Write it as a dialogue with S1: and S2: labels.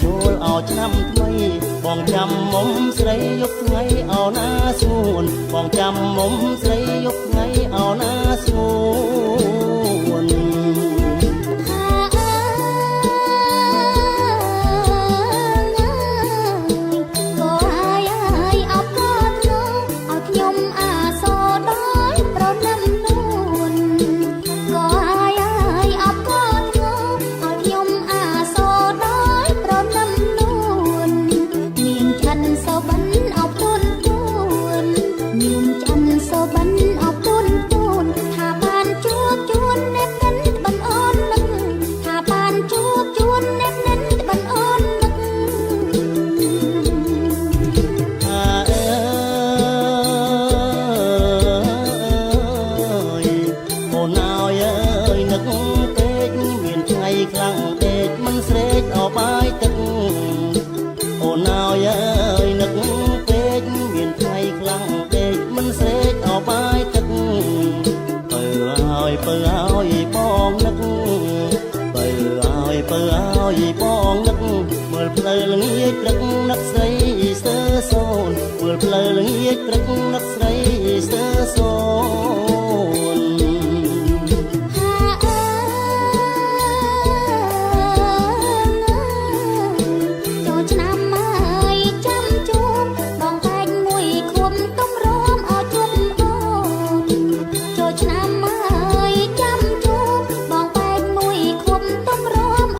S1: ចូលអោឆ្នាំថ្មីបងចាំមុំស្រីយកថ្ងៃអោណាស្ងួនបងចាំមុំស្រីយកថ្ងៃអោណាស្ងួនខ្លាំងពេកមិនស្រេកអោបាយទឹកអូនអើយអើយនឹកពេកមានថ្ងៃខ្លាំងពេកមិនស្រេកអោបាយទឹកបើឲ្យបងនឹកបើឲ្យបងនឹកមើលផ្លូវល្ងាចព្រឹកនឹកស្រីស្ទើសូនមើលផ្លូវល្ងាចព្រឹកនឹកស្រីស្ទើសូន